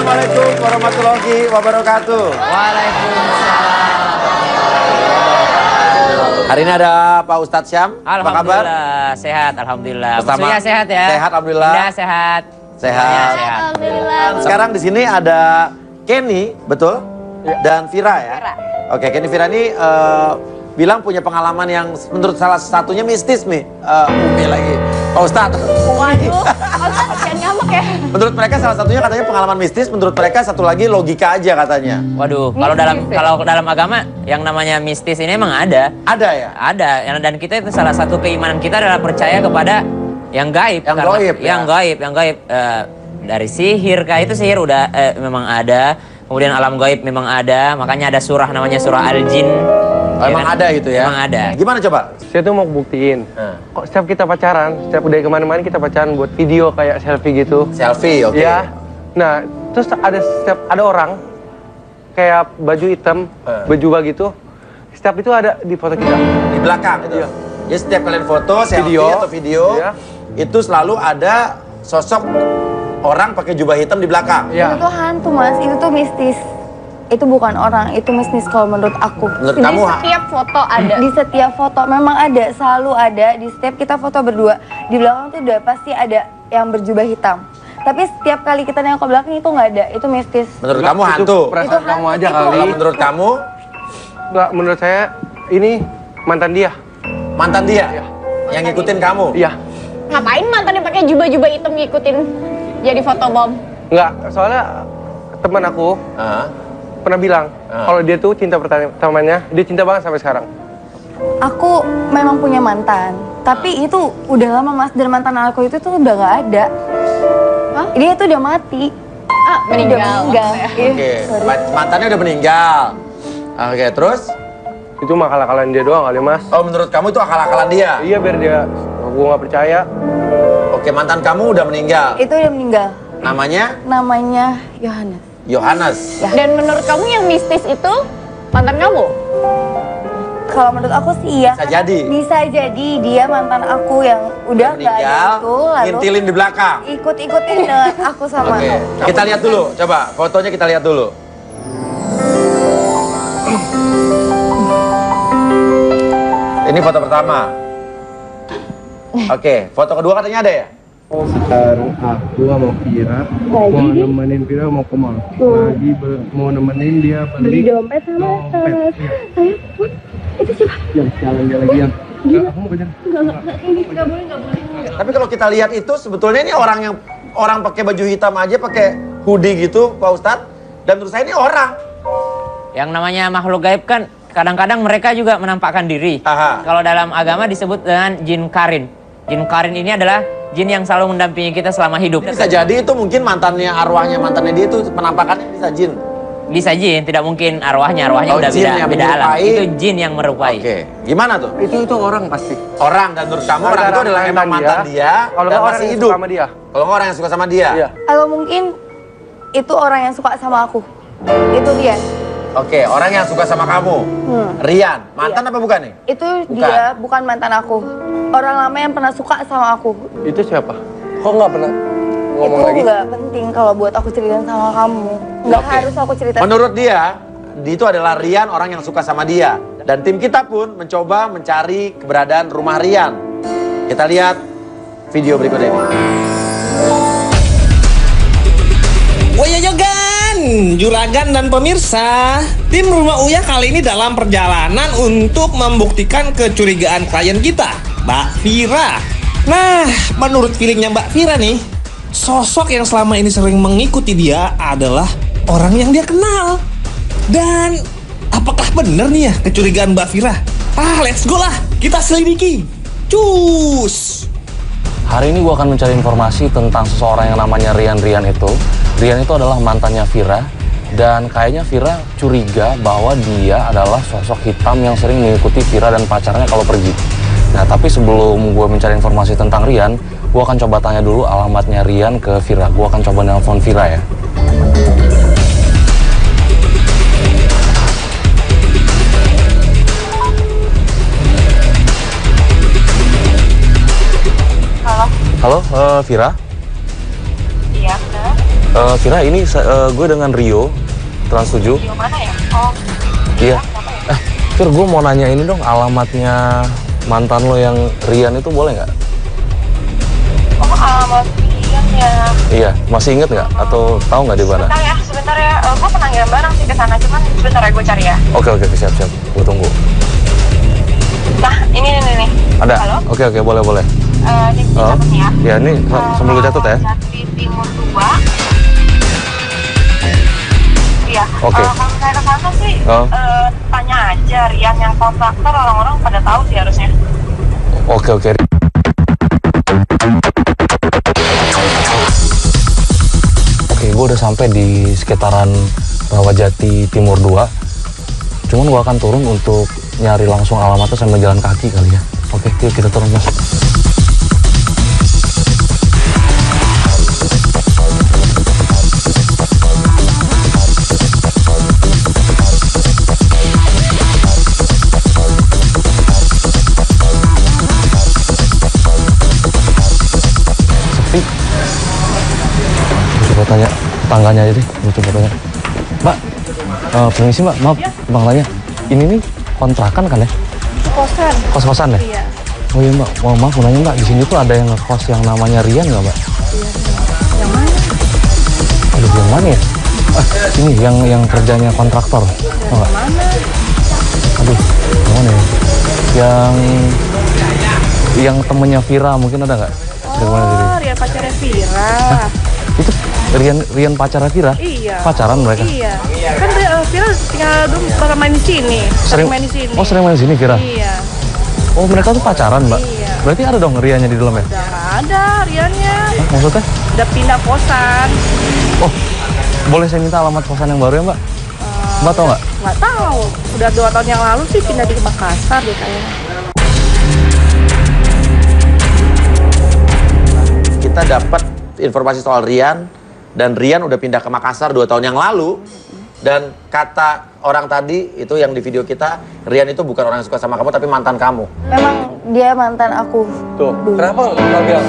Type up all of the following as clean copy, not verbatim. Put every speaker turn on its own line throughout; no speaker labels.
Assalamualaikum warahmatullahi wabarakatuh.
Waalaikumsalam.
Hari ini ada Pak Ustadz Syam. Apa kabar?
Alhamdulillah, sehat. Alhamdulillah.
Bersama-
Maksudnya sehat ya?
Sehat, alhamdulillah.
Indah, sehat.
Sehat.
Sehat.
Alhamdulillah.
Sekarang di sini ada Kenny, betul? Dan Vira ya?
Vira.
Oke, Kenny Vira ini bilang punya pengalaman yang menurut salah satunya mistis nih. Umi lagi. Pak Ustadz.
Waduh, Ustaz jangan ngambek ya.
Menurut mereka salah satunya katanya pengalaman mistis, menurut mereka satu lagi logika aja katanya.
Waduh,
Mistis ya?
kalau dalam agama yang namanya mistis ini emang ada.
Ada ya?
Ada. Dan kita itu salah satu keimanan kita adalah percaya kepada yang gaib.
Yang
Karena-
gaib, ya?
Yang gaib. Dari sihir, itu sihir udah memang ada. Kemudian alam gaib memang ada. Makanya ada surah namanya surah Al-Jin.
Oh,
Ya
emang
kan?
ada gitu ya?
Emang ada.
Gimana coba?
Saya tuh mau buktiin, kok setiap kita pacaran, setiap udah kemana-mana kita pacaran buat video kayak selfie gitu.
Selfie, oke.
Ya, nah terus ada orang kayak baju hitam, baju begitu, setiap itu ada di foto kita.
Di belakang gitu.
Iya.
Jadi setiap kalian foto, selfie
Video.
atau video,
Iya.
itu selalu ada sosok orang pakai jubah hitam di belakang.
Ya,
Itu tuh hantu mas, itu tuh mistis. Itu bukan orang, itu mistis kalau menurut aku.
Menurut
Di
kamu,
setiap foto ada. Di setiap foto memang ada, selalu ada. Di setiap kita foto berdua, di belakang tuh udah pasti ada yang berjubah hitam. Tapi setiap kali kita nengok ke belakang itu nggak ada, itu mistis.
menurut kamu
itu
hantu?
perasaan
Itu
kamu
hantu,
aja
itu.
kali.
Kalau menurut kamu,
Nggak, menurut saya ini mantan dia.
mantan dia?
Iya.
Yang ngikutin kamu?
Iya,
Ngapain mantannya pakai jubah-jubah hitam ngikutin jadi fotobom?
nggak, soalnya teman aku
Hah?
pernah bilang kalau dia tuh cinta pertamanya, dia cinta banget sampai sekarang.
Aku memang punya mantan, tapi itu udah lama mas, dan mantan aku itu tuh udah nggak ada.
Hah?
Dia tuh udah mati.
Ah, meninggal.
Udah meninggal. Iya,
Oke,
sorry.
mantannya udah meninggal. Oke, terus?
Itu mah akal-akalan dia doang kali mas.
Oh, menurut kamu itu akal-akalan dia?
Iya biar dia, gue nggak percaya.
Oke, mantan kamu udah meninggal.
Itu udah meninggal.
Namanya
Namanya Yohanes.
Yohanes.
Dan menurut kamu yang mistis itu mantan kamu?
Kalau menurut aku sih iya.
Bisa jadi.
Bisa jadi dia mantan aku yang udah nggak ada
Meninggal,
itu, lalu
ngintilin di belakang.
ikut-ikutin dengan aku sama.
Oke, kita lihat dulu. Coba fotonya kita lihat dulu. Ini foto pertama. Oke, foto kedua katanya ada ya?
Sekarang aku sama Vira mau nemenin Vira mau ke mall. Lagi mau nemenin dia beli
dompet sama
dompet. Iya. Yang jalan dia lagi yang. Enggak, aku mau kejar.
Tapi kalau kita lihat itu sebetulnya ini orang pakai baju hitam aja, pakai hoodie gitu, Pak Ustadz. Dan menurut saya ini orang.
Yang namanya makhluk gaib kan kadang-kadang mereka juga menampakkan diri.
Aha.
Kalau dalam agama disebut dengan jin karin. Jin karin ini adalah jin yang selalu mendampingi kita selama hidup.
Bisa jadi itu mungkin mantannya dia itu penampakannya bisa jin.
Bisa jin, tidak mungkin arwahnya
Oh,
udah
jin yang
beda alam.
menyerupai.
Itu jin yang merupai.
Oke, gimana tuh?
Itu orang pasti.
Orang, dan menurut kamu orang itu adalah memang mantan dia,
Kalau
dan
nggak orang
masih
yang
hidup.
suka sama dia.
Kalau nggak orang yang suka sama dia.
Iya.
Atau mungkin itu orang yang suka sama aku. Itu dia.
Oke, orang yang suka sama kamu. Rian, mantan apa bukan nih?
Itu
Bukan.
dia, bukan mantan aku. Orang lama yang pernah suka sama aku.
Itu siapa? Kok nggak pernah ngomong
itu
lagi?
nggak penting kalau buat aku ceritain sama kamu. Nggak
Oke.
harus aku ceritain.
Menurut dia itu adalah Rian orang yang suka sama dia. Dan tim kita pun mencoba mencari keberadaan rumah Rian. Kita lihat video berikut ini.
Woyoyogan, Juragan dan pemirsa, tim Rumah Uya kali ini dalam perjalanan untuk membuktikan kecurigaan klien kita, Mbak Vira. Nah, menurut feelingnya Mbak Vira nih, sosok yang selama ini sering mengikuti dia adalah orang yang dia kenal. Dan apakah benar nih ya kecurigaan Mbak Vira? Let's go lah, kita selidiki. Cus!
Hari ini gue akan mencari informasi tentang seseorang yang namanya Rian itu. Rian itu adalah mantannya Vira. Dan kayaknya Vira curiga bahwa dia adalah sosok hitam yang sering mengikuti Vira dan pacarnya kalau pergi. Nah, tapi sebelum gue mencari informasi tentang Rian, gue akan coba tanya dulu alamatnya Rian ke Vira. Gue akan coba nelpon Vira ya.
Halo.
Halo, Vira?
Iya, benar.
Vira, ini gue dengan Rio, Trans 7.
Rio mana ya? Oh,
Iya. Fir, gue mau nanya ini dong, alamatnya mantan lo yang Rian itu boleh nggak?
oh alamat Rian ya.
Iya, masih inget nggak? Atau tahu nggak di mana?
Sebentar ya. Gue pernah ngirim barang sih ke sana, cuman sebentar ya gue cari ya.
Oke, siap. Gue tunggu.
Nah, ini nih.
Ada?
Halo?
Oke, boleh.
Ini catat nih ya.
Ya, ini sambil gue catat ya.
Jati Timur 2. Iya.
Oke.
Kalau saya ke sana sih, tanya aja Rian yang kontraktor, orang-orang pada tahu sih harusnya.
Oke. Oke, gue udah sampai di sekitaran Rawajati Timur 2. Cuman gue akan turun untuk nyari langsung alamatnya sambil jalan kaki kali ya. Oke, yuk kita turun, Mas. Sepi. Gue coba tanya tetangganya aja deh. Gue coba tanya. Mbak, permisi Mbak, maaf, Bang tanya. Ini nih kontrakan kan ya?
Kosan.
Kos-kosan ya?
Iya.
Oh iya Mbak, maaf mau nanya Mbak, di sini tuh ada yang ngekos yang namanya Rian nggak Mbak?
Iya. Yang mana?
Aduh, yang mana ya? Ini yang kerjanya kontraktor. Yang
mana?
Aduh, yang mana ya? Yang temennya Vira mungkin ada nggak?
Rian pacarnya Vira.
Itu Rian pacarnya Vira?
Iya.
Pacaran mereka?
Iya. Kan Vira tinggal dulu bakal main di sini. Sering main di sini.
Oh, sering main di sini Vira?
Iya.
Oh, mereka tuh pacaran Mbak?
Iya.
Berarti ada dong Riannya di dalamnya?
Udah nggak ada Riannya.
Hah, maksudnya?
Udah pindah kosan.
Oh, boleh saya minta alamat kosan yang baru ya Mbak? Mbak tahu nggak?
Nggak tahu. Udah 2 tahun yang lalu sih pindah di Makassar deh kayaknya.
Kita dapat informasi soal Rian, dan Rian udah pindah ke Makassar 2 tahun yang lalu. Dan kata orang tadi itu yang di video kita, Rian itu bukan orang yang suka sama kamu tapi mantan kamu.
Memang dia mantan aku.
Tuh, kenapa nggak bilang?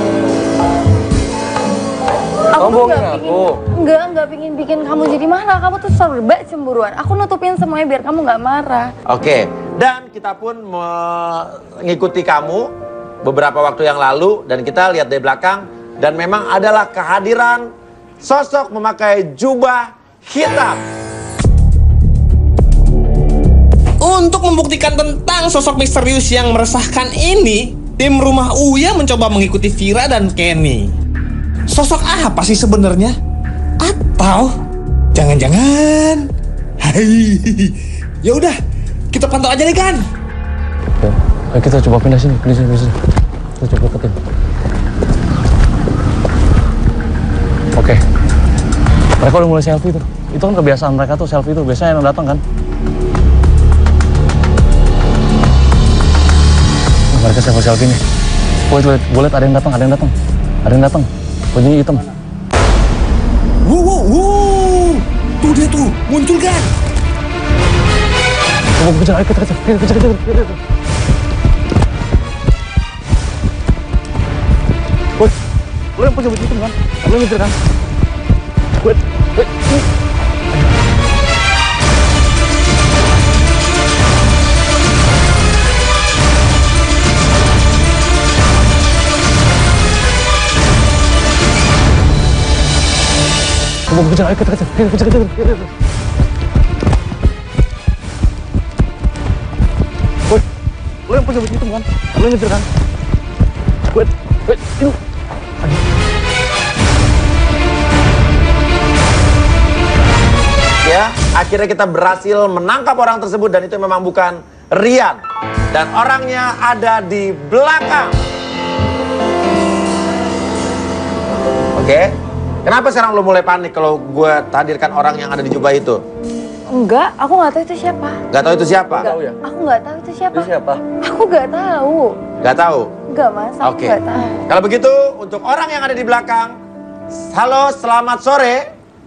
Aku
Kamu
tuh
bohongin aku.
nggak pingin bikin kamu jadi marah. Kamu tuh serba cemburuan. Aku nutupin semuanya biar kamu nggak marah.
Oke, dan kita pun mengikuti kamu beberapa waktu yang lalu, dan kita lihat dari belakang, dan memang adalah kehadiran sosok memakai jubah hitam.
Untuk membuktikan tentang sosok misterius yang meresahkan ini, tim Rumah Uya mencoba mengikuti Vira dan Kenny. Sosok apa sih sebenarnya? Atau jangan-jangan? Hai, ya udah, kita pantau aja deh kan.
Ya, ayo kita coba pindah sini. Kita coba deketin. Oke. Mereka udah mulai selfie tuh. Itu kan kebiasaan mereka tuh, selfie tuh. Biasanya yang datang kan. Mereka selfie nih. Gue liat ada yang datang. Bajunya hitam.
Wow, tuh dia tuh, muncul kan?
Coba kejar, ayo kita kejar. Woi, lo yang punya baju hitam kan? Lo yang nyetir kan? Wait. Coba kejar, ayo kita kejar. Woi, lo yang punya baju hitam kan? Lo yang nyetir kan? Wait, itu.
Ya, akhirnya kita berhasil menangkap orang tersebut, dan itu memang bukan Rian. Dan orangnya ada di belakang. Oke, kenapa sekarang lo mulai panik kalau gue hadirkan orang yang ada di jubah itu?
Enggak, aku nggak tahu itu siapa.
Gak tahu itu siapa?
Aku nggak tahu itu siapa.
Itu siapa?
Aku nggak tahu.
Gak tahu?
Enggak mas, aku
Oke.
nggak tahu.
Kalau begitu, untuk orang yang ada di belakang, halo, selamat sore.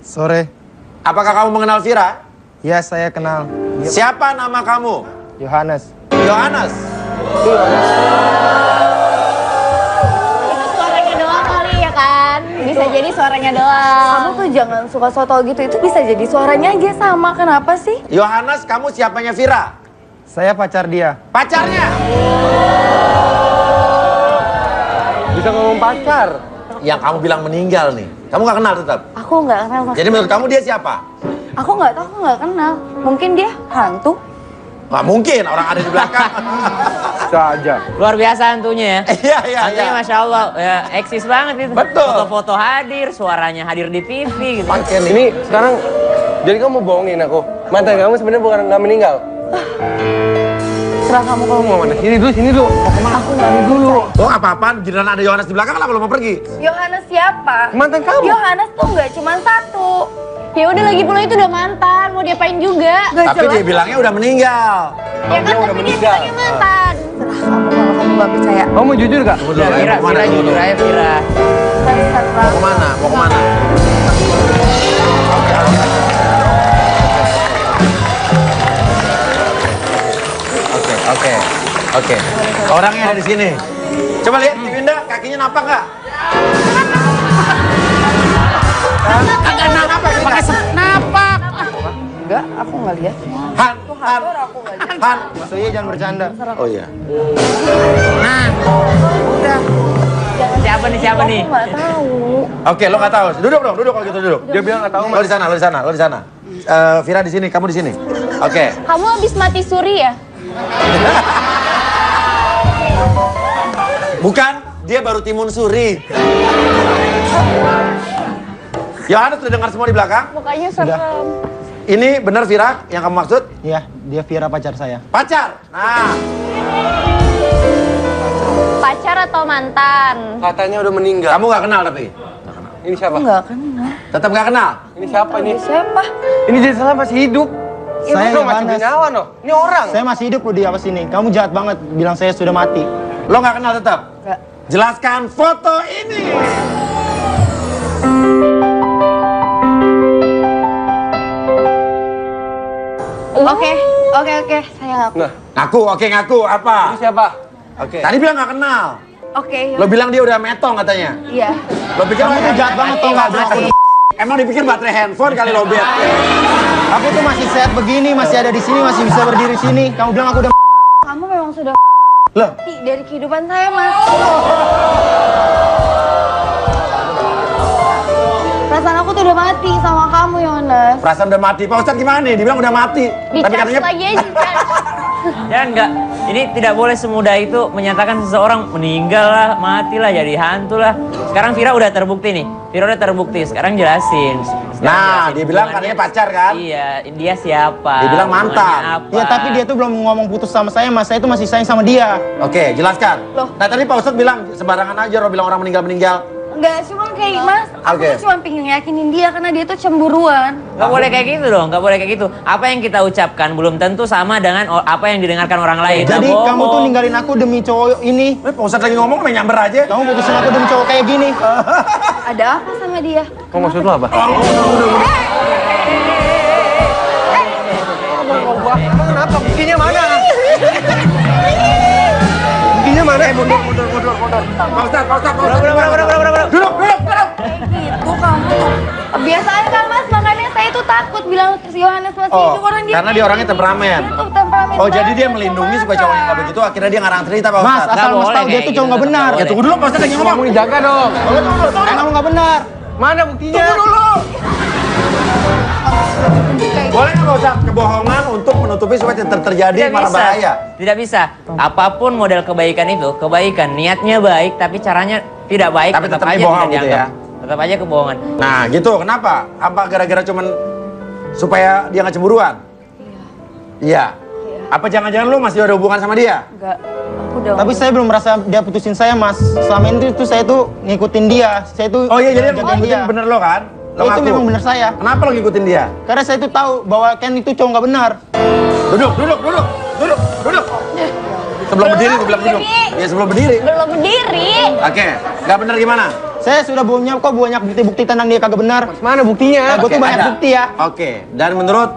Sore.
Apakah kamu mengenal Vira?
Ya, saya kenal.
Siapa nama kamu?
Yohanes.
Yohanes.
Itu suaranya doang kali ya kan? bisa jadi suaranya doang.
Kamu tuh jangan suka soto gitu, itu bisa jadi suaranya aja sama, kenapa sih?
Yohanes, kamu siapanya Vira?
Saya pacar dia.
Pacarnya?
Bisa ngomong pacar.
Yang kamu bilang meninggal nih. Kamu nggak kenal tetap?
Aku nggak kenal sama
Jadi menurut kamu dia siapa?
Aku nggak tahu, aku nggak kenal. Mungkin dia hantu.
Nggak mungkin, orang ada di belakang.
Bisa aja.
Luar biasa hantunya ya.
Iya, iya,
Hantunya
iya.
Masya Allah, ya, eksis banget itu.
Betul.
Foto-foto hadir, suaranya hadir di TV gitu.
Pakai nih.
Ini sekarang, jadi kamu mau bohongin aku. Mantan kamu sebenarnya bukan nggak meninggal.
Serah kamu kalau
Kamu mau mana? Sini dulu, sini dulu. Mau kemana?
Aku nggak dulu.
Oh apa-apaan, giliran ada Yohanes di belakang, kenapa lo mau pergi?
Yohanes siapa?
Mantan kamu.
Yohanes tuh nggak cuma satu.
Ya udah lagi pula itu udah mantan, mau diapain juga.
Nggak
Tapi
jelas.
dia bilangnya udah meninggal.
Ya kan tapi dia bilangnya mantan.
Serah kamu kalau kamu nggak percaya.
Kamu mau jujur gak?
Udah, Vira,
Mau kemana
Vira
dulu?
jujur aja Vira.
Serah.
Mau kemana? Mau kemana? Oke. Orangnya ada di sini. Coba lihat di Winda, kakinya napak nggak? Kagak napak, pakai napak.
Enggak, aku nggak lihat.
Han.
Saya jangan bercanda.
Oh iya.
Siapa nih, siapa nih?
Aku nggak tahu.
Oke, lo nggak tahu. Duduk dong, duduk kalau gitu duduk.
Dia bilang nggak tahu.
Lo di sana, lo di sana, lo di sana. Vira di sini, kamu di sini. Oke.
Kamu habis mati suri ya?
Bukan, dia baru timun suri. Yohanes sudah dengar semua di belakang?
Mukanya serem.
Ini benar Vira yang kamu maksud?
Iya, dia Vira pacar saya.
Pacar. Nah,
Pacar atau mantan?
Katanya udah meninggal.
kamu nggak kenal tapi?
Ini siapa?
Aku nggak kenal.
Tetap nggak kenal?
Ini siapa ini?
Siapa?
Ini jadi salah masih hidup.
Saya
Lo masih
Yohanes.
bernyawa no. Ini orang.
Saya masih hidup loh di apa sini. Kamu jahat banget bilang saya sudah mati.
Lo nggak kenal tetap?
Nggak.
Jelaskan foto ini.
Oke, saya ngaku.
Nah,
Ngaku, oke ngaku. Apa?
ini siapa?
Oke. Tadi bilang nggak kenal.
Oke,
Lo bilang dia udah metong katanya.
iya.
Lo pikir
Kamu tuh jahat banget tau nggak? Bilang aku
Emang dipikir baterai handphone kali lo bet.
Aku tuh masih sehat begini, masih ada di sini, masih bisa berdiri sini. Kamu bilang aku udah
Kamu memang sudah
Loh,
mati dari kehidupan saya, Mas. Perasaan aku tuh udah mati sama kamu, Yohanes.
perasaan udah mati. Pak Ustadz gimana nih? Dibilang udah mati. Tapi
Dicas
katanya
lagi aja, Cas.
Ya enggak, ini tidak boleh semudah itu menyatakan seseorang meninggal lah, mati lah, jadi hantu lah. Sekarang Vira udah terbukti nih, Vira udah terbukti, sekarang jelasin.
Nah, dia bilang katanya pacar kan?
Iya, dia siapa?
Dia bilang mantan.
Hubungannya apa?
Ya tapi dia tuh belum ngomong putus sama saya, Mas. Saya tuh masih sayang sama dia.
Oke, jelaskan.
Loh.
Nah tadi Pak Ustadz bilang sembarangan aja lo bilang orang meninggal-meninggal.
Enggak, cuma kayak Mas, aku
Oke.
tuh cuma pengen yakinin dia karena dia tuh cemburuan.
Nggak boleh kayak gitu dong, nggak boleh kayak gitu. Apa yang kita ucapkan belum tentu sama dengan apa yang didengarkan orang lain.
Jadi
Nggak
kamu tuh
bohong.
ninggalin aku demi cowok ini.
Pak Ustadz lagi ngomong main nyamber aja.
Kamu putusin aku demi cowok kayak gini.
Ada apa sama dia?
Kamu maksud lo apa? Emang kenapa? Buktinya mana? Buktinya mana?
Mundur. Pak Ustadz, Duduk.
Kayak gitu kamu tuh. Kebiasaan kan, Mas, makanya saya tuh takut bilang Yohanes masih
Oh,
hidup orang dia.
karena dia orangnya temperamen.
Dia tuh temperamen
Oh jadi
banget,
dia melindungi supaya cowok yang nggak begitu, akhirnya dia ngarang cerita Pak
Mas,
Ustadz.
asal Mas
boleh
tahu dia
kayak
tuh
gitu,
cowok nggak
nggak
benar.
boleh.
Ya tunggu dulu Pak Ustadz lagi ngomong.
Kamu dijaga dong.
Kamu nggak benar.
Mana buktinya?
Tunggu dulu. Boleh nggak Pak Ustadz kebohongan untuk menutupi supaya terjadi
Tidak
malah
bisa.
bahaya?
Tidak bisa. Apapun model kebaikan itu, kebaikan niatnya baik tapi caranya tidak baik,
Tapi tetap aja
tidak
bohong gitu
dianggap. Tetap aja kebohongan.
Nah gitu, kenapa? Apa gara-gara cuman supaya dia nggak cemburuan? Iya. Apa jangan-jangan lu masih ada hubungan sama dia?
Enggak, aku udah.
Tapi saya belum merasa dia putusin saya, Mas. Selama ini tuh saya tuh ngikutin dia. Saya tuh
Oh iya, jadi yang
jagain
ngikutin bener lo kan? Lo
Ya, itu
ngaku.
memang bener saya.
Kenapa lo ngikutin dia?
Karena saya tuh tahu bahwa Ken itu cowok nggak benar.
Duduk. Sebelum berdiri, gue bilang duduk. Ya sebelum berdiri.
Belum berdiri.
Oke, nggak bener gimana?
Saya sudah punya kok banyak bukti-bukti tentang dia kagak benar.
Mana buktinya?
Gue tuh
Oke,
banyak
ada.
bukti ya.
Oke, dan menurut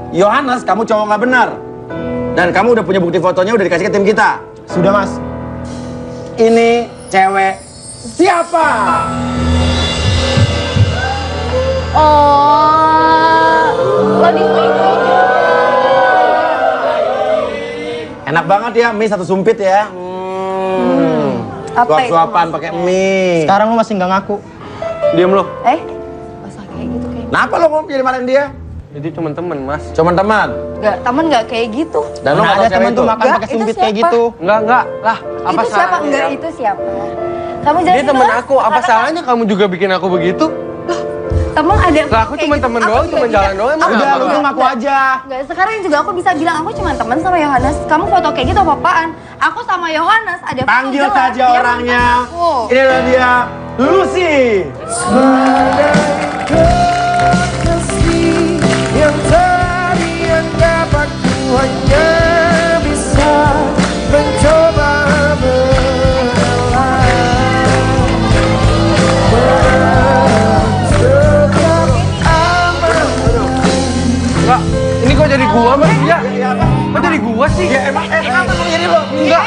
Yohanes, kamu cowok nggak benar. Dan kamu udah punya bukti fotonya, udah dikasih ke tim kita.
Sudah, Mas.
Ini cewek siapa?
Oh, lo diselingkuhin.
Enak banget ya, mie satu sumpit ya.
Apa itu?
Suap-suapan pakai mie.
Sekarang lu masih nggak ngaku.
Diam lo.
Gak usah kayak gitu kayaknya.
Kenapa lo mau jadi marahin dia?
Itu cuma temen, Mas.
Cuman teman.
Temen gak kayak gitu.
Dan lo
Mana
nggak
ada
tahu
temen
cewek
tuh
itu?
makan
Enggak,
pakai
itu
sumpit kayak
siapa?
gitu.
Enggak lah. Apa
Itu siapa?
salahnya?
Enggak, itu siapa? Kamu jelasin
Dia temen
dong.
aku, apa
Karena
salahnya kamu juga bikin aku begitu?
Emang ada
Lah aku
kayak
cuma
gitu.
temen
Aku
doang,
juga
cuma
bisa.
jalan doang, emang
Aku
Udah,
apa?
lu tuh ngaku aja.
Enggak, sekarang juga aku bisa bilang aku cuma teman sama Yohanes. Kamu foto kayak gitu apa-apaan? Aku sama Yohanes ada foto
Panggil
jelas,
saja
dia
orangnya.
mantan aku.
Ini adalah dia, Lucy.
Yang tadi anggap aku hanya bisa mencoba
Enggak, ini kok jadi gua, Mas? Iya. Kok jadi gua sih?
Ya emang kenapa lo jadi lo?
Enggak.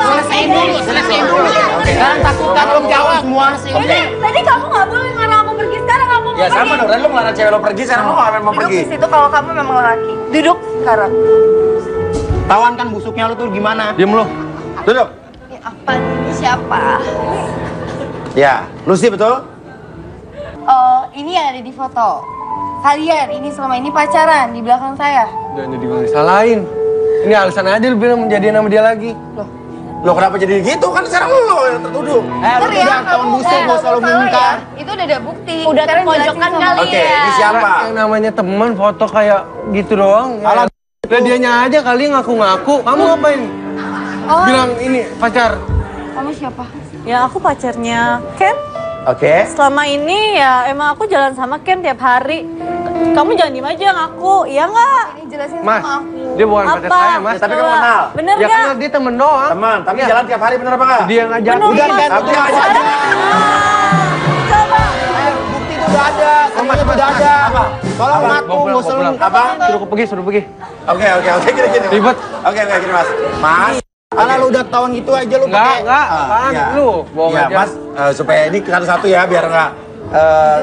Selesaiin dulu.
Jangan takutkan belum jawab semua.
Tadi kamu nggak boleh ngarang aku pergi, sekarang kamu mau
Ya
pergi.
sama dong, dan lo ngelarang cewek lo pergi, sekarang lo nggak mau
Duduk
pergi.
di situ kalau kamu memang lelaki. Duduk sekarang.
Tawan kan busuknya lu tuh gimana?
Diam lo.
Duduk.
Ini apa nih? Siapa?
Ya, Lucy betul?
Oh, ini yang ada di foto. Kalian ini selama ini pacaran di belakang saya.
Jangan jadi gue disalahin. Ini alasan aja lu bilang menjadiin sama dia lagi.
Lo kenapa jadi gitu? Kan sekarang lo yang tertuduh.
Lu
Bener
tuh udah tawan busuk, gak usah lu
salah
mungkar.
ya. Itu udah ada bukti.
Udah
Sekarang
terpojokan
jelasin sama
kali
aku.
Oke,
ya.
ini siapa?
Yang namanya teman foto kayak gitu doang.
Alah,
Lah dianya aja kali ngaku-ngaku. Kamu ngapain?
Oh,
Bilang ini pacar.
kamu siapa?
Ya aku pacarnya Ken.
Oke.
Selama ini ya emang aku jalan sama Ken tiap hari. Kamu jangan diem aja ngaku, iya nggak?
Ini jelasin
Mas,
sama aku.
dia bukan pacar
Apa?
saya, Mas.
Ya, tapi kamu
Coba.
kenal.
Bener
Ya
nggak?
kenal dia temen doang.
Teman, tapi
Iya.
jalan tiap hari bener apa enggak?
Dia ngajak.
Bener,
Udah
Mas.
kan,
Tapi
udah
aku
ngaku aja.
Coba.
Bukti itu udah ada, semuanya udah ada.
Apa?
Tolong ngaku, gak usah lu
Apa?
Suruh pergi.
Oke, gini.
Ribet.
Oke, gini Mas. Mas.
Alah lu udah ketahuan gitu aja lu pakai.
Enggak, apaan
Iya.
lu? Bohong
Iya,
aja.
Mas, supaya ini satu-satu ya, biar nggak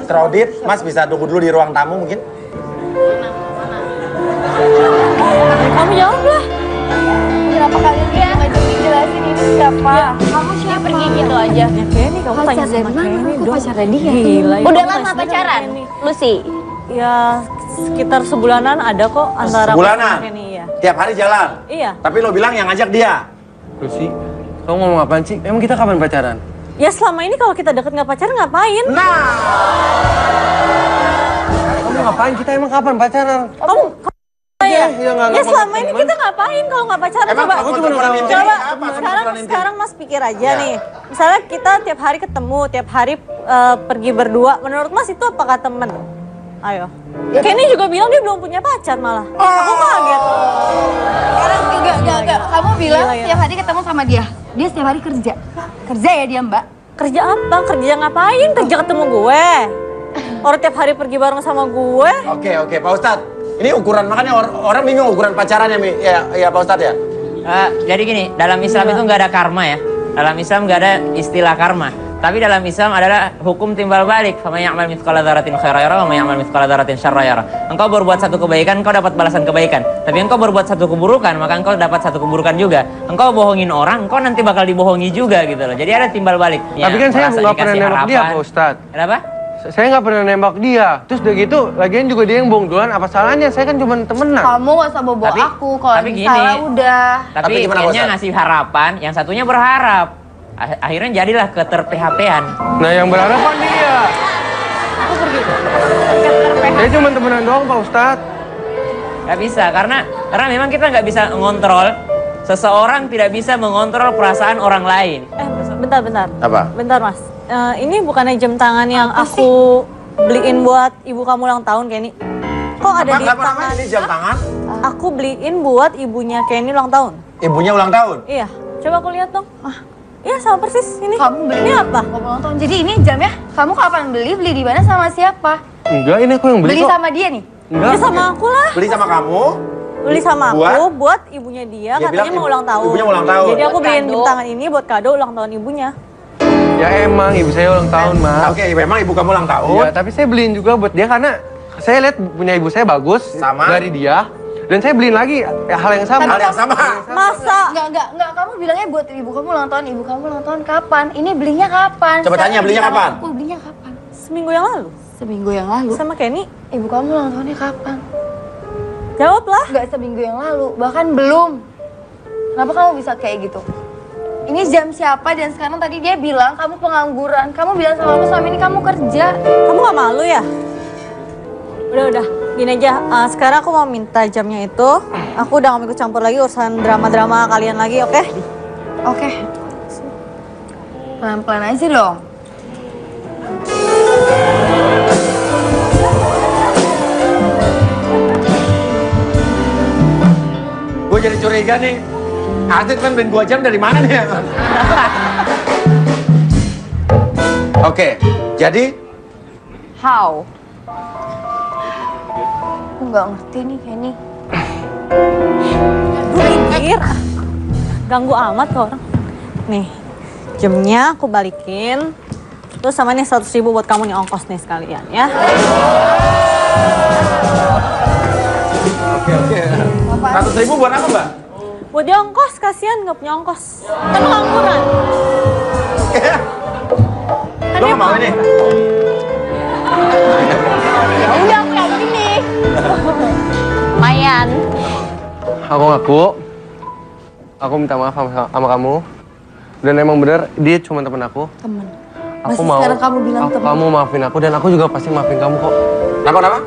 crowded. Mas bisa tunggu dulu di ruang tamu mungkin?
Kamu jawab lah.
Kenapa kalian nggak jelasin ini siapa? Kamu
Dia
siapa?
pergi gitu aja.
Ya Kenny, kamu tanya
Pacar dari
sama
mana?
Kenny
Aku
dong.
pacarnya dia.
Gila, ya
Udah
kamu
lama
tanya sama
pacaran,
Kenny.
Lucy?
Ya sekitar sebulanan ada kok antara aku
Sebulanan?
sama Kenny ya.
Tiap hari jalan?
Iya.
Tapi lo bilang yang ngajak dia?
Lucy, kamu ngomong apaan sih? Emang kita kapan pacaran?
Ya selama ini kalau kita deket nggak pacaran ngapain?
Nah!
Kamu ngapain? Kita emang kapan pacaran?
Kamu ya?
ya nggak
Ya
ngomong
selama ini
temen.
kita ngapain kalau nggak pacaran?
Emang
Coba,
aku cuma nurunin intim
coba
apa? Aku
sekarang
nurunin intim.
sekarang Mas pikir aja
Ya.
nih. Misalnya kita tiap hari ketemu, tiap hari pergi berdua. Menurut Mas itu apakah temen? Ayo. Kenny juga bilang dia belum punya pacar malah. Aku kaget.
Sekarang enggak. Kamu bilang
Gila, ya.
setiap hari ketemu sama dia. Dia setiap hari kerja. Kerja ya dia, Mbak?
Kerja apa? Kerja ngapain? Kerja ketemu gue. Orang tiap hari pergi bareng sama gue.
Oke, Pak Ustadz. Ini ukuran, makanya orang bingung ukuran pacarannya, Mi. Ya, Pak Ustadz ya?
Jadi gini, dalam Islam itu nggak ada karma ya. Dalam Islam nggak ada istilah karma. Tapi dalam Islam adalah hukum timbal balik. Faman ya'mal mithqala dzarratin khairan yara wa man ya'mal mithqala dzarratin syarran yara. Engkau berbuat satu kebaikan, engkau dapat balasan kebaikan. Tapi engkau berbuat satu keburukan, maka engkau dapat satu keburukan juga. Engkau bohongin orang, engkau nanti bakal dibohongi juga gitu loh. Jadi ada timbal balik.
Tapi kan saya
merasa
nggak pernah
dikasih
nembak dia,
harapan.
Pak Ustadz.
Kenapa?
Saya nggak pernah nembak dia. Terus udah gitu, lagian juga dia yang bohong duluan. Apa salahnya? Saya kan cuma temenan.
Kamu gak usah bobo
Tapi-
aku. Kalau
tapi
ini
gini.
salah udah.
Tapi
Tapi
gimana,
kayaknya
Ustadz?
ngasih harapan, yang satunya berharap. Akhirnya jadilah keter-PHP-an.
Nah yang berharap kan dia. Saya cuma temenan doang, Pak Ustadz.
Gak bisa, karena memang kita nggak bisa mengontrol. Seseorang tidak bisa mengontrol perasaan orang lain.
Bentar.
Apa?
Bentar Mas. Ini bukannya jam tangan yang aku beliin buat ibu kamu ulang tahun, Kenny? Kok ada di
Apa
tangan?
namanya ini jam tangan?
Aku beliin buat ibunya Kenny ulang tahun.
Ibunya ulang tahun?
Iya. Coba aku lihat dong. Iya sama persis ini.
Kamu beli
Ini apa?
Kamu ulang tahun. Jadi ini jamnya kamu kapan beli? Beli di mana sama siapa?
Enggak, ini aku yang beli
Beli
kok.
sama dia nih.
Enggak.
Beli sama aku lah.
Beli sama kamu?
Beli sama aku buat ibunya dia,
Dia
katanya
bilang
mau ulang tahun.
ibunya ulang tahun.
Jadi aku
Buat
beliin
kado.
jam tangan ini buat kado ulang tahun ibunya.
Ya emang ibu saya ulang tahun, Mas.
Oke, memang ibu kamu ulang tahun.
Iya, tapi saya beliin juga buat dia karena saya lihat punya ibu saya bagus
Sama.
dari dia. Dan saya beliin lagi hal yang sama.
Hal yang sama.
Masa?
Enggak, kamu bilangnya buat ibu kamu ulang tahun kapan? Ini belinya kapan?
Coba tanya, belinya kapan?
Aku belinya kapan?
Seminggu yang lalu.
Seminggu yang lalu.
Sama Kenny.
Ibu kamu ulang tahunnya kapan?
Jawablah.
Enggak seminggu yang lalu, bahkan belum. Kenapa kamu bisa kayak gitu? Ini jam siapa dan sekarang tadi dia bilang kamu pengangguran. Kamu bilang sama aku selama ini kamu kerja.
Kamu gak malu ya? Udah. Gini aja, sekarang aku mau minta jamnya itu. Aku udah gak mau ikut campur lagi urusan drama-drama kalian lagi, oke?
Oke. Pelan-pelan aja dong.
Gue jadi curiga nih. Asit kan beliin 2 jam dari mana nih? Oke, jadi
How? Aku nggak ngerti nih Kenny.
Minggir. Ganggu amat tuh orang. Nih, jamnya aku balikin. Terus sama nih 100.000 buat kamu nih ongkos nih sekalian ya.
Oke. 100.000 buat apa, Mbak?
Buat dia ongkos, kasihan nggak punya ongkos. Kan pengangguran.
Lo nggak mau ini?
Ya udah aku yang ini. Lumayan.
Aku ngaku. Aku minta maaf sama kamu. Dan emang bener dia cuma teman aku.
Temen.
Aku
Masih
mau.
sekarang kamu bilang temen.
Kamu maafin aku dan aku juga pasti maafin kamu kok.
Kenapa?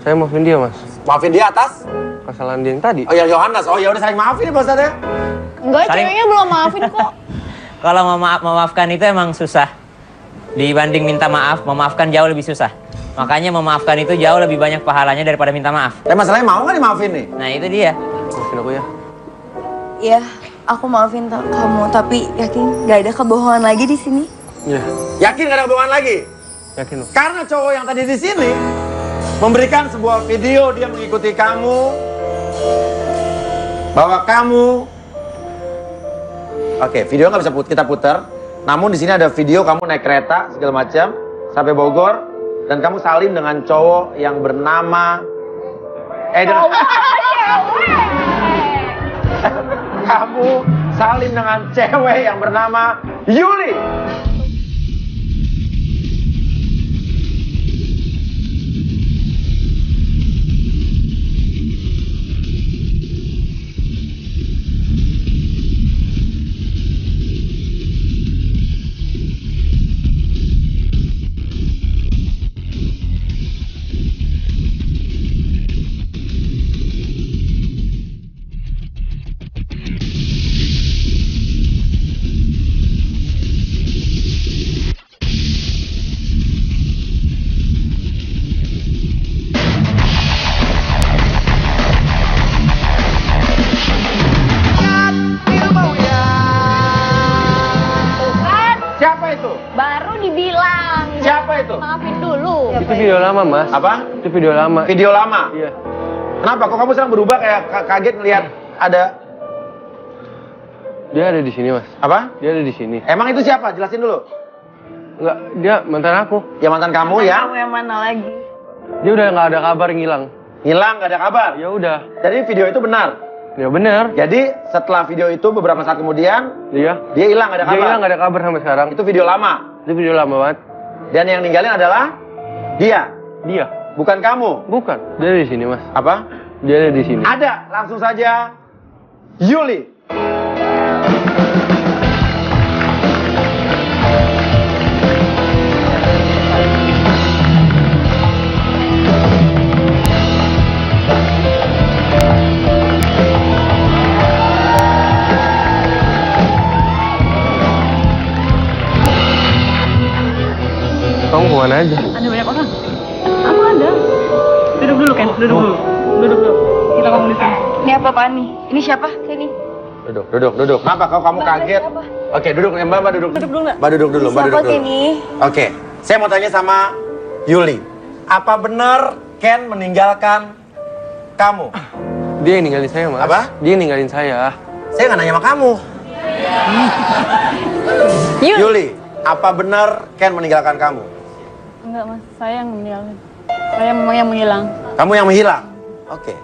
Saya maafin dia, Mas.
Maafin dia atas?
Kesalahan dia yang tadi.
Oh ya Yohanes. Oh ya udah saling maafin ya Pak Ustadz ya.
Enggak,
Saling-
ceweknya belum maafin kok.
Kalau memaafkan itu emang susah. Dibanding minta maaf, memaafkan jauh lebih susah. Makanya memaafkan itu jauh lebih banyak pahalanya daripada minta maaf.
Tapi masalahnya mau nggak dimaafin nih?
Nah itu dia.
Maafin aku ya.
Iya, aku maafin kamu, tapi yakin nggak ada kebohongan lagi di sini.
Iya.
Yakin gak ada hubungan lagi?
Yakin loh.
Karena cowok yang tadi di sini memberikan sebuah video dia mengikuti kamu, bahwa kamu, oke, video nggak bisa kita putar. Namun di sini ada video kamu naik kereta segala macam sampai Bogor dan kamu salim dengan cowok yang bernama kamu salim dengan cewek yang bernama Yuli. Siapa itu?
Baru dibilang.
Siapa itu?
Maafin dulu.
Itu video lama, Mas.
Apa?
Itu video lama.
Video lama?
Iya.
Kenapa? Kok kamu sekarang berubah kayak kaget ngeliat ada...
Dia ada di sini, Mas.
Apa?
Dia ada di sini.
Emang itu siapa? Jelasin dulu.
Enggak, dia mantan aku.
Ya mantan kamu ya?
Kamu yang mana lagi?
Dia udah nggak ada kabar, ngilang.
Hilang, gak ada kabar?
Ya udah.
Jadi video itu benar?
Ya bener.
Jadi setelah video itu beberapa saat kemudian
Iya.
dia hilang, gak ada
Dia
kabar?
hilang nggak ada kabar sampai sekarang.
Itu video lama?
Itu video lama banget.
Dan yang ninggalin adalah dia?
Dia.
Bukan kamu?
Bukan. Dia ada di sini, Mas.
Apa?
Dia ada di sini.
Ada, langsung saja Yuli.
Kamu kemana aja?
Ada banyak orang. Aku ada. Duduk dulu, Ken. Duduk dulu. Duduk dulu. Kita ngomong di sini.
Ini apa-apaan nih? Ini siapa? Kenny.
Duduk. Kenapa kamu kaget?
siapa?
Oke, duduk. Mbak duduk.
Duduk dulu nggak?
Mbak duduk dulu, Mbak
Siapa
duduk dulu.
Kenny?
Oke, saya mau tanya sama Yuli. Apa benar Ken meninggalkan kamu?
Dia yang ninggalin saya, Mas.
Apa?
Dia yang ninggalin saya.
Saya nggak nanya sama kamu. Yuli, apa benar Ken meninggalkan kamu?
Enggak mas, saya yang meninggalkan. Saya memang yang menghilang.
Kamu yang menghilang? Oke.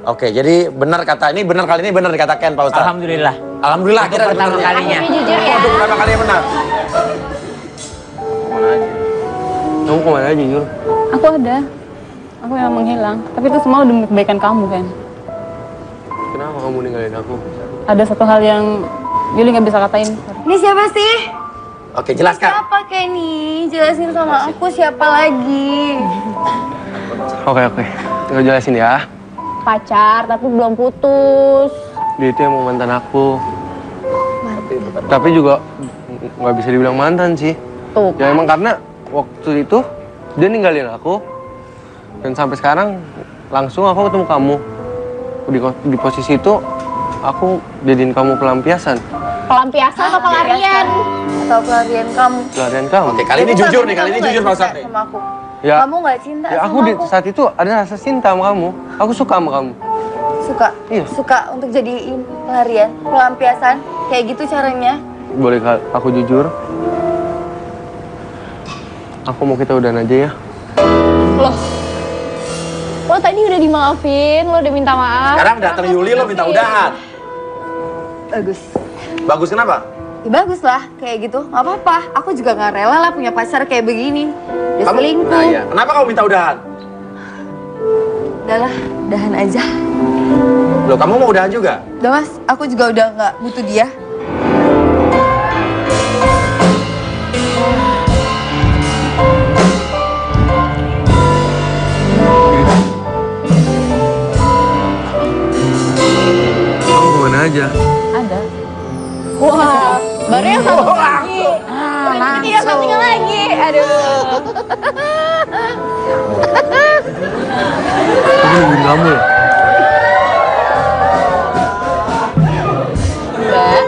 Oke, jadi benar kata ini, benar kali ini benar dikata Ken, Pak Ustadz.
Alhamdulillah.
Alhamdulillah,
Untuk
kira
pertama kalinya.
Tapi jujur ya.
Untuk pertama kalinya benar.
Kemana aja? Kamu kemana aja, Yul?
Aku ada. Aku yang menghilang. Tapi itu semua demi kebaikan kamu kan.
Kenapa kamu ninggalin aku?
Ada satu hal yang Yuli nggak bisa katain.
Ini siapa sih?
Oke, jelaskan.
Siapa Kenny? Jelasin sama aku siapa lagi?
Oke. Tinggal jelasin ya.
Pacar, tapi belum putus.
Dia itu emang mantan aku. Tapi juga nggak bisa dibilang mantan sih.
Tuh.
Ya emang karena waktu itu dia ninggalin aku. Dan sampai sekarang langsung aku ketemu kamu. Di posisi itu aku jadiin kamu pelampiasan.
Pelampiasan atau pelarian?
Atau pelarian kamu?
Pelarian kamu.
Oke, kali ini jujur nih, kali ini jujur Pak Ustadz.
Sama aku.
Ya.
Kamu nggak cinta
Ya
sama
aku di saat itu ada rasa cinta sama kamu. Aku suka sama kamu.
Suka?
Iya.
Suka untuk jadiin pelarian, pelampiasan, kayak gitu caranya?
Boleh aku jujur? Aku mau kita udahan aja ya.
Lo tadi udah dimaafin, lo udah minta maaf.
Sekarang datang Yuli lo minta udahan.
Bagus.
Bagus kenapa?
Ya bagus lah, kayak gitu. Gak apa-apa. Aku juga gak rela lah punya pacar kayak begini. Dia selingkuh.
Nah iya, kenapa kamu minta udahan?
Udahlah, udahan aja.
Loh, kamu mau udahan juga?
Udah mas, aku juga udah gak butuh dia.
Kamu kemana aja?
Ada. Wah, baru yang satu lagi. Ini yang satunya lagi. Aduh.
Aku nungguin kamu loh.
Mbak.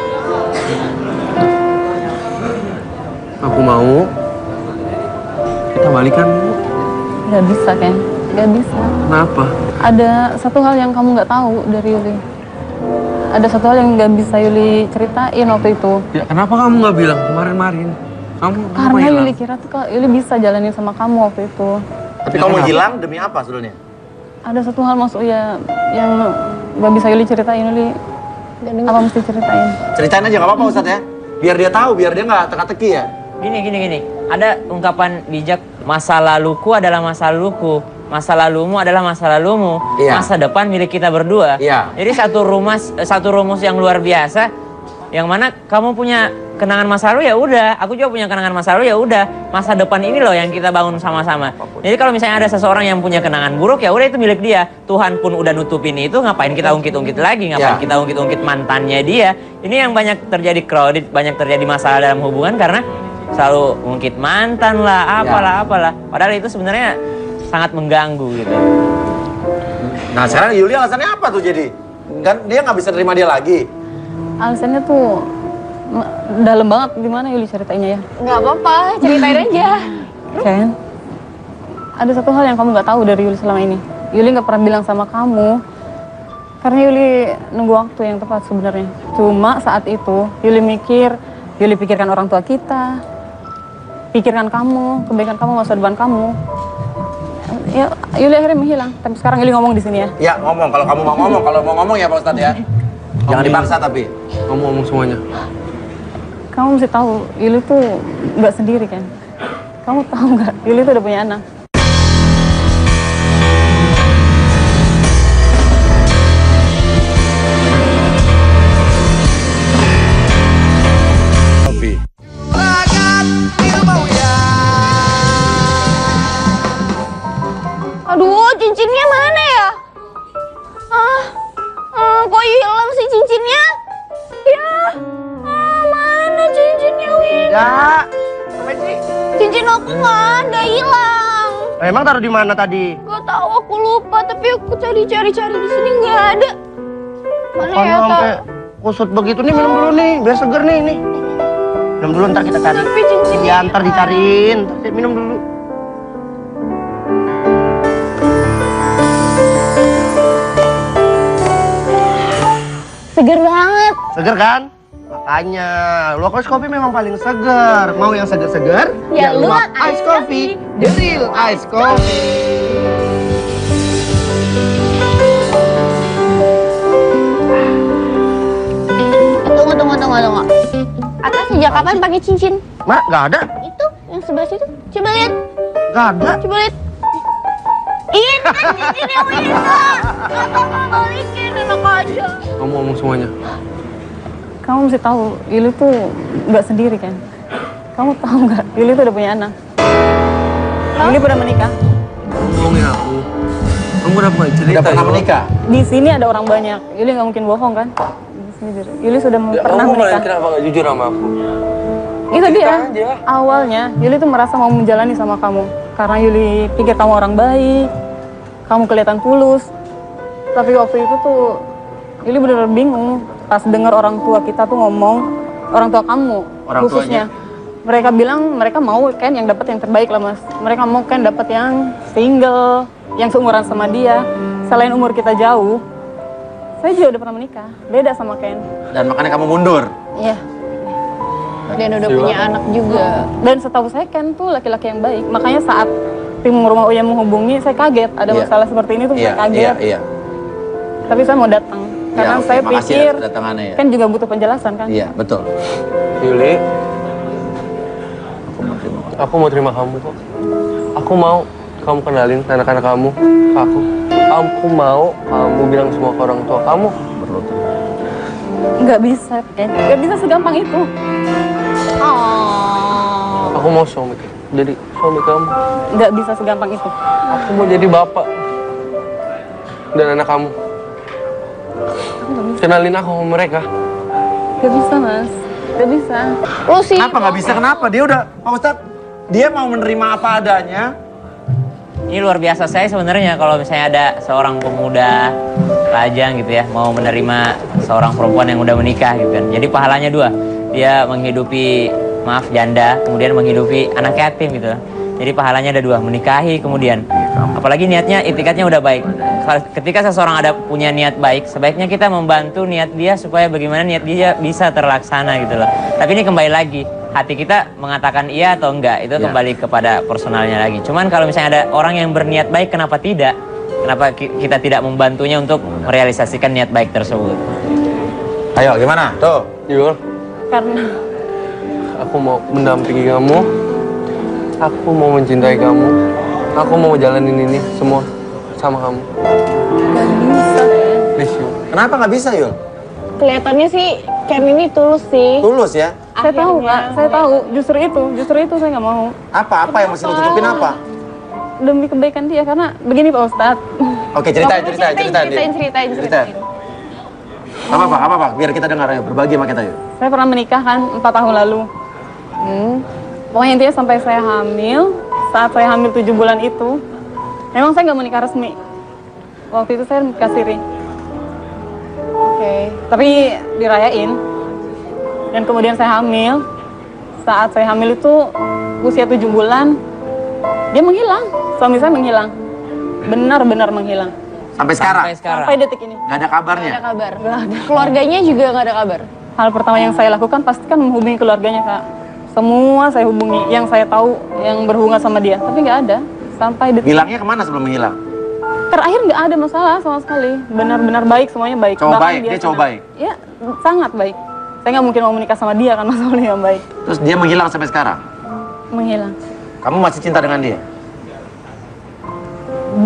Aku mau kita balikan dulu.
Gak bisa kan? Gak bisa.
Kenapa?
Ada satu hal yang kamu nggak tahu dari Yuli. Ada satu hal yang nggak bisa Yuli ceritain waktu itu.
Ya kenapa kamu nggak bilang kemarin-kemarin? Kamu
Karena
hilang?
Yuli kira tuh Yuli bisa jalanin sama kamu waktu itu.
Tapi kamu hilang demi apa sebetulnya?
Ada satu hal maksud ya yang nggak bisa Yuli ceritain Yuli. Apa mesti ceritain?
Ceritain aja, gak apa-apa Ustadz ya. Biar dia tahu, biar dia nggak teka-teki ya.
Gini. Ada ungkapan bijak, masa laluku adalah masa laluku. Masa lalumu adalah masa lalumu.
Iya.
Masa depan milik kita berdua.
Iya.
Jadi satu rumus yang luar biasa. Yang mana kamu punya kenangan masa lalu ya udah, aku juga punya kenangan masa lalu ya udah. Masa depan ini loh yang kita bangun sama-sama. Jadi kalau misalnya ada seseorang yang punya kenangan buruk ya udah itu milik dia. Tuhan pun udah nutupin itu, ngapain kita ungkit-ungkit lagi? Ngapain kita ungkit-ungkit mantannya dia? Ini yang banyak terjadi crowded, banyak terjadi masalah dalam hubungan karena selalu ungkit mantan lah, apalah. Padahal itu sebenarnya sangat mengganggu gitu.
Nah sekarang Yuli alasannya apa tuh jadi? Kan dia nggak bisa terima dia lagi.
Alasannya tuh dalam banget, gimana Yuli ceritainnya ya?
Nggak apa-apa, ceritain aja.
Ken, ada satu hal yang kamu nggak tahu dari Yuli selama ini. Yuli nggak pernah bilang sama kamu, karena Yuli nunggu waktu yang tepat sebenarnya. Cuma saat itu Yuli pikirkan orang tua kita, pikirkan kamu, kebaikan kamu, masa depan kamu. Ya, Yuli akhirnya menghilang. Tapi sekarang Yuli ngomong di sini ya.
Ya ngomong, kalau kamu mau ngomong, kalau mau ngomong ya Pak Ustadz ya. Jangan dipaksa tapi.
Kamu ngomong semuanya.
Kamu mesti tahu, Yuli tuh nggak sendiri kan? Kamu tahu nggak? Yuli tuh udah punya anak.
Aduh, cincinnya mana ya? Kok hilang sih cincinnya? Ya, mana cincinnya, Win?
Ya, apa sih?
Cincin aku nggak ada, hilang.
Emang taruh di mana tadi?
Gak tahu, aku lupa. Tapi aku cari-cari di sini nggak ada. Mana
Kalau
ya,
sampai kusut begitu nih, minum dulu nih, biar seger nih. Minum dulu, ntar kita cari.
Tapi cincinnya
Ya, ntar dicariin. Ntar minum dulu.
seger banget.
Seger kan? Makanya, Luwak Ice Coffee memang paling segar. Mau yang segar-segar?
Ya, Luwak
Ice Coffee, the real Ice Coffee.
Tunggu. Atas sejak kapan pakai cincin?
Mak, nggak ada.
Itu, yang sebelah situ. Coba lihat.
Nggak ada.
Coba lihat. Ini kan cincin yang Wisa. Atau mau balikin, enak aja.
Kamu ngomong semuanya.
Kamu mesti tahu, Yuli tuh nggak sendiri kan? Kamu tahu nggak? Yuli tuh udah punya anak. Yuli udah menikah.
Ngomongin aku. Kamu udah pernah cerita?
Udah pernah menikah?
Di sini ada orang banyak. Yuli nggak mungkin bohong kan? Yuli sudah pernah menikah.
Kenapa nggak jujur sama aku?
Itu dia. Awalnya Yuli tuh merasa mau menjalani sama kamu karena Yuli pikir kamu orang baik, kamu kelihatan tulus. Tapi waktu itu tuh Yuli bener-bener bingung pas dengar orang tua kita tuh ngomong, orang tua kamu
Orang
khususnya. Mereka bilang mereka mau kan yang dapat yang terbaik lah mas. Mereka mau kan dapat yang single, yang seumuran sama dia. Selain umur kita jauh, saya juga udah pernah menikah, beda sama Ken.
Dan makanya kamu mundur?
Iya.
Dan udah punya anak juga.
Dan setahu saya Ken tuh laki-laki yang baik. Makanya saat tim Rumah Uya menghubungi, saya kaget. Ada masalah seperti ini tuh saya kaget.
Iya.
Tapi saya mau datang. Karena
oke.
saya
Makasih
pikir
atas kedatangannya ya.
Ken juga butuh penjelasan kan.
Iya, betul.
Yuli, aku mau terima kamu kok. Aku mau kamu kenalin anak-anak kamu ke aku. Aku mau kamu bilang semua ke orang tua kamu.
Nggak bisa, Ken. Nggak bisa segampang itu.
Aku mau jadi suami kamu.
Nggak bisa segampang itu.
Aku mau jadi bapak dan anak kamu. Kenalin aku sama mereka.
Nggak bisa, Mas. Nggak bisa.
Lu sih.
Kenapa nggak bisa? Kenapa? Dia udah, Pak Ustadz, dia mau menerima apa adanya.
Ini luar biasa saya sebenarnya kalau misalnya ada seorang pemuda lajang gitu ya mau menerima seorang perempuan yang udah menikah gitu kan. Jadi pahalanya dua. Dia menghidupi janda, kemudian menghidupi anak yatim gitu. Jadi pahalanya ada dua, menikahi kemudian. Apalagi niatnya, itikadnya udah baik. Ketika seseorang ada punya niat baik, sebaiknya kita membantu niat dia supaya bagaimana niat dia bisa terlaksana gitu loh. Tapi ini kembali lagi, hati kita mengatakan iya atau enggak, itu kembali kepada personalnya lagi. Cuman kalau misalnya ada orang yang berniat baik, kenapa tidak? Kenapa kita tidak membantunya untuk merealisasikan niat baik tersebut?
Ayo, gimana? Tuh.
Yul,
Karena
aku mau mendampingi kamu. Aku mau mencintai kamu. Aku mau jalanin ini semua sama kamu.
nggak bisa, Ken.
Please, Yul.
Kenapa nggak bisa, Yul?
Kelihatannya sih Ken ini tulus sih.
Tulus ya?
Saya tahu, Kak. Saya tahu. Justru itu saya nggak mau.
Apa yang mesti nutupin apa?
Demi kebaikan dia, karena begini Pak Ustadz.
Oke, ceritain.
Ceritain.
Apa? Biar kita dengar, ayo. Berbagi sama kita, yuk.
Saya pernah menikah kan 4 tahun lalu. Pokoknya intinya sampai saya hamil, saat saya hamil 7 bulan itu, memang saya nggak menikah resmi. Waktu itu saya nikah siri. Tapi dirayain. Dan kemudian saya hamil. Saat saya hamil itu usia 7 bulan, dia menghilang. Suami saya menghilang. Benar-benar menghilang.
Sampai sekarang?
Sampai detik ini.
Nggak ada kabarnya?
Nggak ada kabar.
Nggak ada.
Keluarganya juga nggak ada kabar.
Hal pertama yang saya lakukan pastikan menghubungi keluarganya, Kak. Semua saya hubungi, yang saya tahu yang berhubungan sama dia, tapi nggak ada. Sampai detik.
Hilangnya kemana sebelum menghilang?
Terakhir nggak ada masalah sama sekali. Benar-benar baik, semuanya baik.
Cowok
Bahkan
baik, dia cowok
senang.
baik?
Iya, sangat baik. Saya nggak mungkin mau menikah sama dia kan masalahnya yang baik.
Terus dia menghilang sampai sekarang?
Menghilang.
Kamu masih cinta dengan dia?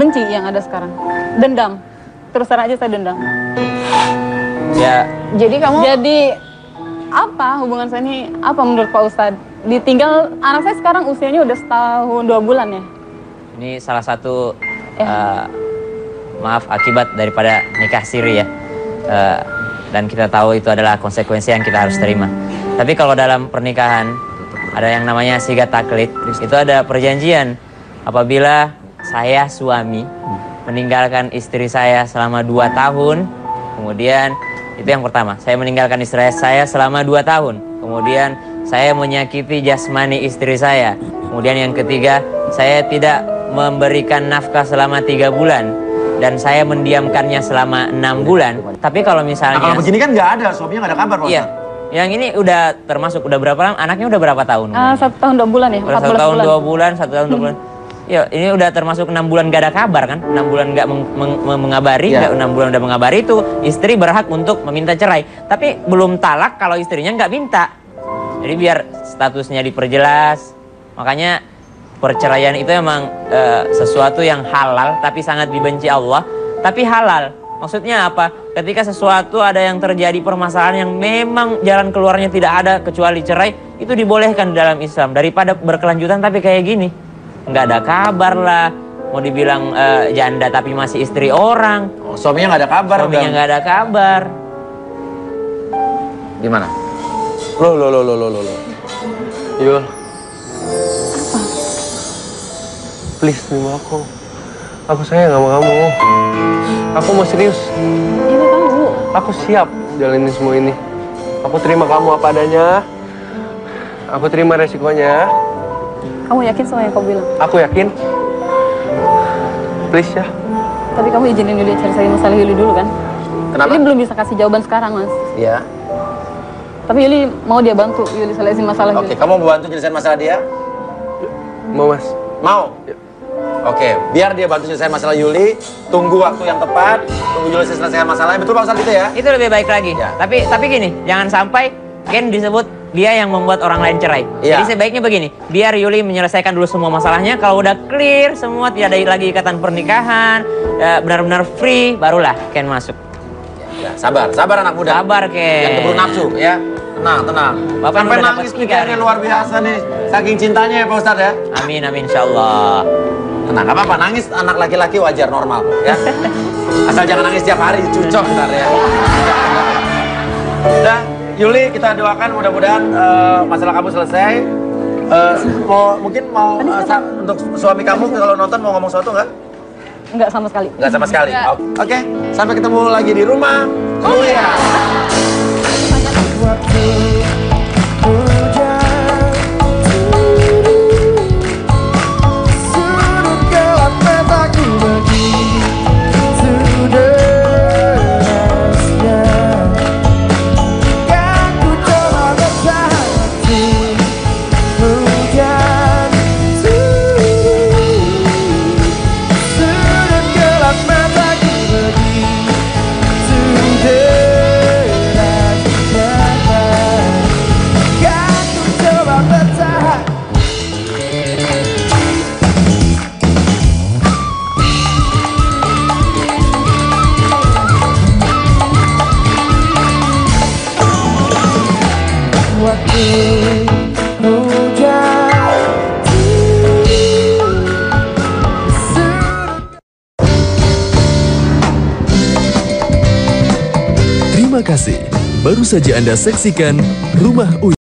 Benci yang ada sekarang. Dendam. Terus terang aja saya dendam.
Ya,
Jadi kamu
Apa hubungan saya ini, apa menurut Pak Ustadz? Ditinggal, anak saya sekarang usianya udah 1 tahun 2 bulan ya?
ini salah satu akibat daripada nikah siri ya. Dan kita tahu itu adalah konsekuensi yang kita harus terima. Tapi kalau dalam pernikahan ada yang namanya sigat taklid. Itu ada perjanjian apabila saya suami meninggalkan istri saya selama 2 tahun, kemudian itu yang pertama, saya meninggalkan istri saya selama 2 tahun, kemudian saya menyakiti jasmani istri saya, kemudian yang ketiga, saya tidak memberikan nafkah selama 3 bulan dan saya mendiamkannya selama 6 bulan. Tapi kalau misalnya
kalau begini kan nggak ada, suaminya nggak ada kabar, Pak
Iya,
Ustadz.
Yang ini udah termasuk, udah berapa lama? Anaknya udah berapa tahun?
1 tahun 2 bulan ya,
Udah
14
1 tahun
bulan.
2 bulan, 1 tahun 2 bulan. Ya, ini udah termasuk 6 bulan gak ada kabar kan? 6 bulan gak mengabari,
Ya.
6 bulan udah mengabari itu istri berhak untuk meminta cerai. Tapi belum talak kalau istrinya nggak minta. Jadi biar statusnya diperjelas. Makanya perceraian itu emang sesuatu yang halal tapi sangat dibenci Allah. Tapi halal. Maksudnya apa? Ketika sesuatu ada yang terjadi permasalahan yang memang jalan keluarnya tidak ada kecuali cerai, itu dibolehkan dalam Islam. Daripada berkelanjutan tapi kayak gini. Nggak ada kabar lah, mau dibilang janda tapi masih istri orang.
Oh, suaminya nggak ada kabar.
Suaminya nggak ada kabar.
Gimana?
Lo. Yul. Please terima aku. Aku sayang sama kamu. Aku mau serius.
Ini tahu.
Aku siap jalanin semua ini. Aku terima kamu apa adanya. Aku terima resikonya.
Kamu yakin sama yang kau bilang?
Aku yakin. Please ya.
Tapi kamu izinin Yuli cari masalah Yuli dulu kan?
Kenapa?
Yuli belum bisa kasih jawaban sekarang, Mas.
Iya.
Tapi Yuli mau dia bantu Yuli selesai masalah
Oke,
Yuli.
kamu mau bantu nyelesain masalah dia?
Mau, Mas?
Mau?
Ya.
Oke, biar dia bantu selesai masalah Yuli, tunggu waktu yang tepat, tunggu Yuli selesaikan masalahnya. Betul Pak Ustadz itu ya?
Itu lebih baik lagi.
Ya.
Tapi gini, jangan sampai Ken disebut dia yang membuat orang lain cerai.
Ya.
Jadi sebaiknya begini, biar Yuli menyelesaikan dulu semua masalahnya. Kalau udah clear semua, tidak ada lagi ikatan pernikahan, benar-benar free, barulah Ken masuk.
Ya, sabar anak muda.
Sabar Ken.
Yang keburu nafsu ya. Tenang.
Bapak
Sampai
udah
nangis
dapat
nih kayaknya luar biasa nih. Saking cintanya ya Pak Ustadz ya.
Amin insyaallah.
Tenang, gak apa-apa. Nangis anak laki-laki wajar, normal ya. Asal jangan nangis tiap hari, cucok ntar ya. Udah, Yuli kita doakan mudah-mudahan masalah kamu selesai. Mungkin mau untuk suami kamu kalau nonton mau ngomong sesuatu nggak?
Enggak sama sekali.
Nggak sama sekali.
Nggak.
Oke, sampai ketemu lagi di rumah. Oh ya.
Sudut gelap mataku begitu derasnya. Kan ku coba bertahan hati hujan. Sudut gelap mataku begitu derasnya. Kan ku coba bertahan. Waktu hujan.
Terima kasih. Baru saja Anda saksikan Rumah Uya.